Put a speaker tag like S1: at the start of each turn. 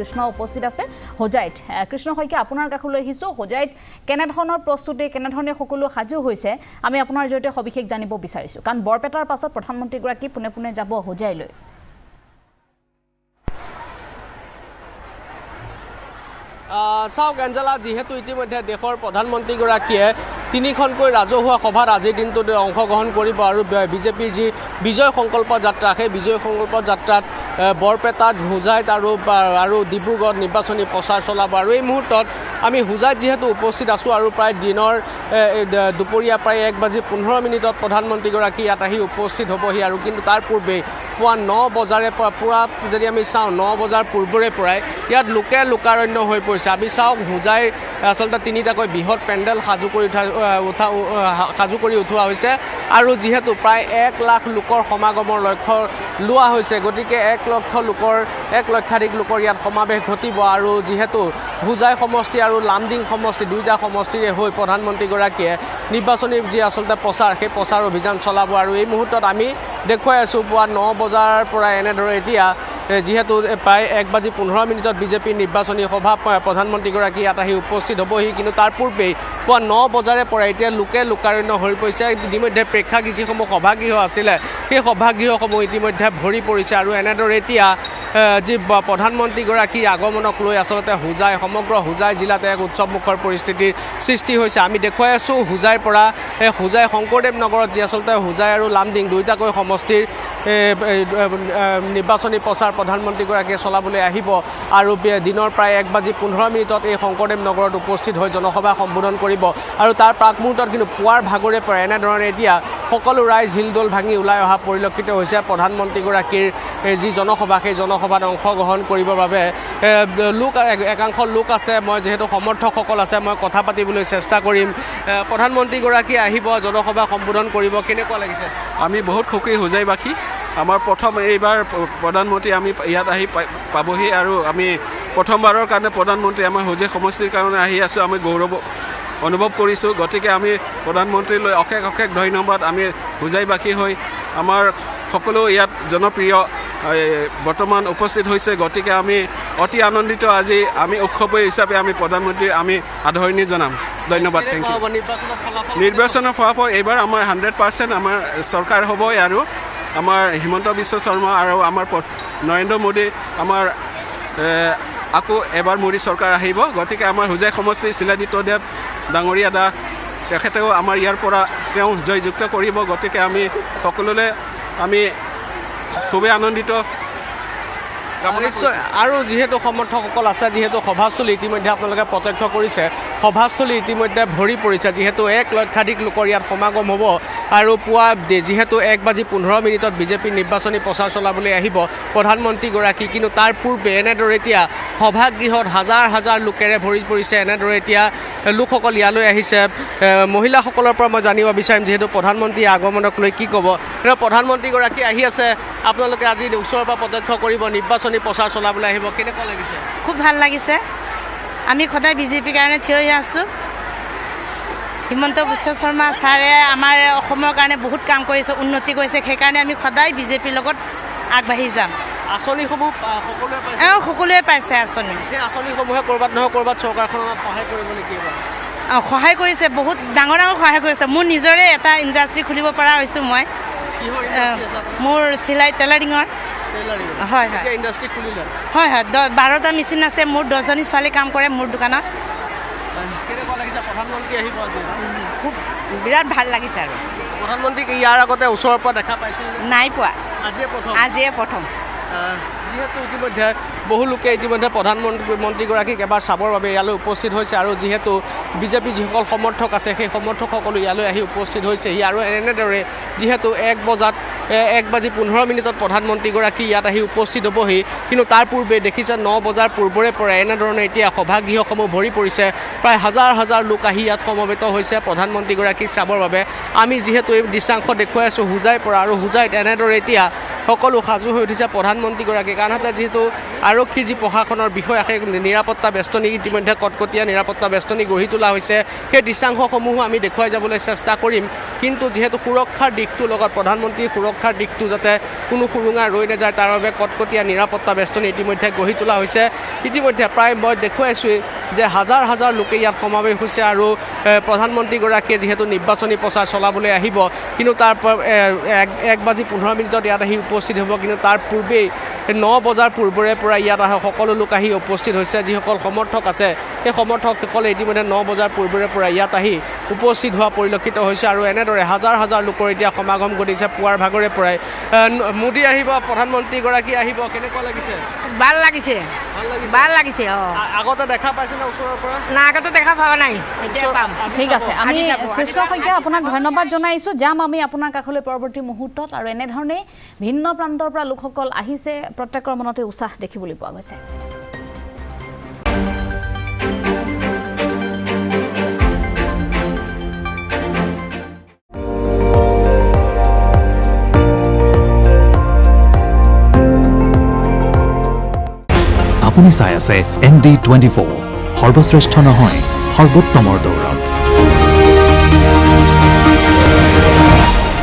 S1: কৃষ্ণ উপস্থিত আছে হোজাইত কৃষ্ণ হয়কে আপোনাৰ কাষলৈ আহিছো হোজাইত কেনেধৰণৰ প্ৰস্তুতি কেনেধৰণে সকলো সাজু হৈছে আমি আপোনাৰ জৰিয়তে সবিশেষ জানিব বিচাৰিছো কাৰণ বৰপেটাৰ পাছত প্ৰধানমন্ত্ৰী গৰাকী পুনে পুনে যাব হোজাইলৈ
S2: চাওক এঞ্জেলা যেহেতু ইতিমধ্যে দেশৰ প্ৰধানমন্ত্ৰীগৰাকীয়ে তিনিখনকৈ ৰাজহুৱা সভাত আজিৰ দিনটোত অংশগ্ৰহণ কৰিব আৰু বিজেপিৰ যি বিজয় সংকল্প যাত্ৰা সেই বিজয় সংকল্প যাত্ৰাত বৰপেটাত হোজাইত আৰু ডিব্ৰুগড়ত নিৰ্বাচনী প্ৰচাৰ চলাব আৰু এই মুহূৰ্তত আমি হোজাইত যেহেতু উপস্থিত আছোঁ আৰু প্ৰায় দিনৰ দুপৰীয়া প্ৰায় 1:15 প্ৰধানমন্ত্ৰীগৰাকী ইয়াত আহি উপস্থিত হ'বহি আৰু কিন্তু তাৰ পূৰ্বে পুৱা 9 বজাৰে পুৰা যদি আমি চাওঁ 9 বজাৰ পূৰ্বৰে পৰাই ইয়াত লোকে লোকাৰণ্য হৈ পৰিছে আমি চাওক হোজাইৰ আচলতে তিনিটাকৈ বৃহৎ পেণ্ডেল সাজু কৰি উঠোৱা হৈছে আৰু যিহেতু প্ৰায় 1 লাখ লোকৰ সমাগমৰ লক্ষ্য লোৱা হৈছে গতিকে 1 লক্ষাধিক লোকৰ ইয়াত সমাৱেশ ঘটিব আৰু যিহেতু হোজাই সমষ্টি আৰু লামডিং সমষ্টি দুইটা সমষ্টিৰে হৈ প্ৰধানমন্ত্ৰীগৰাকীয়ে নিৰ্বাচনী যি আচলতে প্ৰচাৰ সেই প্ৰচাৰ অভিযান চলাব আৰু এই মুহূৰ্তত আমি দেখুৱাই আছোঁ পুৱা 9 বজাৰ পৰা এনেদৰে এতিয়া যেহেতু প্ৰায় 1:15 বিজেপিৰ নিৰ্বাচনী সভা প্ৰধানমন্ত্ৰীগৰাকী ইয়াত আহি উপস্থিত হ'বহি কিন্তু তাৰ পূৰ্বেই পুৱা 9 বজাৰে পৰা এতিয়া লোকে লোকাৰণ্য হৈ পৰিছে ইতিমধ্যে প্ৰেক্ষাগৃহ যিসমূহ সভাগৃহ আছিলে সেই সভাগৃহসমূহ ইতিমধ্যে ভৰি পৰিছে আৰু এনেদৰে এতিয়া যি প্ৰধানমন্ত্ৰীগৰাকীৰ আগমনক লৈ আচলতে সমগ্ৰ হোজাই জিলাত এক উৎসৱমুখৰ পৰিস্থিতিৰ সৃষ্টি হৈছে আমি দেখুৱাই আছোঁ হোজাইৰ পৰা হোজাই শংকৰদেৱ নগৰত যি আচলতে হোজাই আৰু লামডিং দুইটাকৈ সমষ্টিৰ নিৰ্বাচনী প্ৰচাৰ প্ৰধানমন্ত্ৰীগৰাকীয়ে চলাবলৈ আহিব আৰু দিনৰ প্ৰায় 1:15 এই শংকৰদেৱ নগৰত উপস্থিত হৈ জনসভা সম্বোধন কৰিব আৰু তাৰ প্ৰাক মুহূৰ্তত কিন্তু পুৱাৰ ভাগৰে পৰা এনেধৰণে এতিয়া সকলো ৰাইজ হিলদোল ভাঙি ওলাই অহা পৰিলক্ষিত হৈছে প্ৰধানমন্ত্ৰীগৰাকীৰ যি জনসভা সেই জনসভাত অংশগ্ৰহণ কৰিবৰ বাবে একাংশ লোক আছে মই যিহেতু সমৰ্থকসকল আছে মই কথা পাতিবলৈ চেষ্টা কৰিম প্ৰধানমন্ত্ৰীগৰাকী আহিব জনসভা সম্বোধন কৰিব কেনেকুৱা লাগিছে
S3: আমি বহুত সুখী হোজাইবাসী আমাৰ প্ৰথম এইবাৰ প্ৰধানমন্ত্ৰী আমি ইয়াত আহি পাবহি আৰু আমি প্ৰথমবাৰৰ কাৰণে প্ৰধানমন্ত্ৰী আমাৰ হোজাই সমষ্টিৰ কাৰণে আহি আছোঁ আমি গৌৰৱ অনুভৱ কৰিছোঁ গতিকে আমি প্ৰধানমন্ত্ৰীলৈ অশেষ ধন্যবাদ আমি হোজাইবাসী হৈ আমাৰ সকলো ইয়াত জনপ্ৰিয় বৰ্তমান উপস্থিত হৈছে গতিকে আমি অতি আনন্দিত আজি আমি উৎসৱী হিচাপে আমি প্ৰধানমন্ত্ৰী আমি আদৰণি জনাম ধন্যবাদ থেংক ইউ নিৰ্বাচনৰ ফলাফল এইবাৰ আমাৰ 100% আমাৰ চৰকাৰ হ'বই আৰু আমাৰ হিমন্ত বিশ্ব শৰ্মা আৰু আমাৰ নৰেন্দ্ৰ মোদী আমাৰ আকৌ এবাৰ মোদী চৰকাৰ আহিব গতিকে আমাৰ হোজাই সমষ্টি শিলাদিত্যদেৱ ডাঙৰীয়া দা তেখেতেও আমাৰ ইয়াৰ পৰা তেওঁ জয়যুক্ত কৰিব গতিকে আমি সকলোলৈ আমি খুবেই আনন্দিত
S2: নিশ্চয় আৰু যিহেতু সমৰ্থকসকল আছে যিহেতু সভাস্থলী ইতিমধ্যে আপোনালোকে প্ৰত্যক্ষ কৰিছে সভাস্থলী ইতিমধ্যে ভৰি পৰিছে যিহেতু 1 লক্ষাধিক লোকৰ ইয়াত সমাগম হ'ব আৰু পুৱা যিহেতু 1:15 বিজেপিৰ নিৰ্বাচনী প্ৰচাৰ চলাবলৈ আহিব প্ৰধানমন্ত্ৰীগৰাকী কিন্তু তাৰ পূৰ্বে এনেদৰে এতিয়া সভাগৃহত হাজাৰ লোকেৰে ভৰি পৰিছে এনেদৰে এতিয়া লোকসকল ইয়ালৈ আহিছে মহিলাসকলৰ পৰা মই জানিব বিচাৰিম যিহেতু প্ৰধানমন্ত্ৰীৰ আগমনক লৈ কি ক'ব প্ৰধানমন্ত্ৰীগৰাকী আহি আছে আপোনালোকে আজি ওচৰৰ পৰা প্ৰত্যক্ষ কৰিব নিৰ্বাচনী প্ৰচাৰ চলাবলৈ আহিব কেনেকুৱা লাগিছে
S4: খুব ভাল লাগিছে আমি সদায় বিজেপিৰ কাৰণে থিয় হৈ আছোঁ হিমন্ত বিশ্ব শৰ্মা ছাৰে আমাৰ অসমৰ কাৰণে বহুত কাম কৰিছে উন্নতি কৰিছে সেইকাৰণে আমি সদায় বিজেপিৰ লগত আগবাঢ়ি যাম
S2: আঁচনিসমূহ
S4: সকলোৱে পাইছে আঁচনি
S2: সেই আঁচনিসমূহে ক'ৰবাত নহয় ক'ৰবাত চৰকাৰখনক সহায় কৰিব নেকি
S4: সহায় কৰিছে বহুত ডাঙৰ সহায় কৰিছে মোৰ নিজৰে এটা ইণ্ডাষ্ট্ৰী খুলিব পৰা হৈছোঁ মই মোৰ চিলাই টেইলাৰিঙৰ হয়
S2: ইণ্ডাষ্ট্ৰী খুলিলে
S4: হয় 12টা মেচিন আছে মোৰ 10জনী ছোৱালী কাম কৰে মোৰ দোকানত
S2: কেনেকুৱা লাগিছে প্ৰধানমন্ত্ৰী আহিব আজি
S4: খুব বিৰাট ভাল লাগিছে আৰু
S2: প্ৰধানমন্ত্ৰীক ইয়াৰ আগতে ওচৰৰ পৰা দেখা পাইছিল
S4: নাই পোৱা
S2: আজিয়ে প্ৰথম যিহেতু ইতিমধ্যে বহু লোকে ইতিমধ্যে প্ৰধানমন্ত্ৰীগৰাকীক এবাৰ চাবৰ বাবে ইয়ালৈ উপস্থিত হৈছে আৰু যিহেতু বিজেপিৰ যিসকল সমৰ্থক আছে সেই সমৰ্থকসকলো ইয়ালৈ আহি উপস্থিত হৈছেহি আৰু এনেদৰে যিহেতু 1:15 প্ৰধানমন্ত্ৰীগৰাকী ইয়াত আহি উপস্থিত হ'বহি কিন্তু তাৰ পূৰ্বে দেখিছে 9 বজাৰ পূৰ্বৰে পৰা এনেধৰণে এতিয়া সভাগৃহসমূহ ভৰি পৰিছে প্ৰায় হাজাৰ লোক আহি ইয়াত সমবেত হৈছে প্ৰধানমন্ত্ৰীগৰাকীক চাবৰ বাবে আমি যিহেতু এই দৃশ্যাংশ দেখুৱাই আছোঁ হোজাইৰ পৰা আৰু হোজাইত এনেদৰে এতিয়া সকলো সাজু হৈ উঠিছে প্ৰধানমন্ত্ৰীগৰাকীক আনহাতে যিহেতু আৰক্ষী যি প্ৰশাসনৰ বিষয়া সেই নিৰাপত্তা বেষ্টনী ইতিমধ্যে কটকটীয়া নিৰাপত্তা বেষ্টনী গঢ়ি তোলা হৈছে সেই দৃশ্যাংশসমূহো আমি দেখুৱাই যাবলৈ চেষ্টা কৰিম কিন্তু যিহেতু সুৰক্ষাৰ দিশটোৰ লগত প্ৰধানমন্ত্ৰীৰ সুৰক্ষাৰ দিশটো যাতে কোনো সুৰুঙা ৰৈ নাযায় তাৰ বাবে কটকটীয়া নিৰাপত্তা বেষ্টনী ইতিমধ্যে গঢ়ি তোলা হৈছে ইতিমধ্যে প্ৰায় মই দেখুৱাইছোঁৱেই যে হাজাৰ হাজাৰ লোকে ইয়াত সমাৱেশ হৈছে আৰু প্ৰধানমন্ত্ৰীগৰাকীয়ে যিহেতু নিৰ্বাচনী প্ৰচাৰ চলাবলৈ আহিব কিন্তু তাৰ 1:15 ইয়াত আহি উপস্থিত হ'ব কিন্তু তাৰ পূৰ্বেই 9 বজাৰ পূৰ্বৰে পৰা ইয়াত সকলো লোক আহি উপস্থিত হৈছে যিসকল সমৰ্থক আছে সেই সমৰ্থকসকলে ইতিমধ্যে 9 বজাৰ পূৰ্বৰে পৰা ইয়াত আহি উপস্থিত হোৱা পৰিলক্ষিত হৈছে আৰু এনেদৰে হাজাৰ হাজাৰ লোকৰ এতিয়া সমাগম ঘটিছে পুৱাৰ ভাগৰে পৰাই মোদী আহিব প্ৰধানমন্ত্ৰীগৰাকী আহিব কেনেকুৱা লাগিছে
S5: ভাল লাগিছে ভাল লাগিছে
S2: আগতে দেখা পাইছেনে ওচৰৰ পৰা
S5: না আগতে দেখা পোৱা নাই এতিয়া পাম
S1: ঠিক আছে আমি কৃষ্ণ শইকীয়া আপোনাক ধন্যবাদ জনাইছোঁ যাম আমি আপোনাৰ কাষলৈ পৰৱৰ্তী মুহূৰ্তত আৰু এনেধৰণে ভিন্ন প্ৰান্তৰ পৰা লোকসকল আহিছে প্ৰত্যেকৰ মনতে উৎসাহ দেখিবলৈ পোৱা গৈছে
S6: আপুনি চাই আছে ND24 সৰ্বশ্ৰেষ্ঠ নহয় সৰ্বোত্তমৰ দৌৰত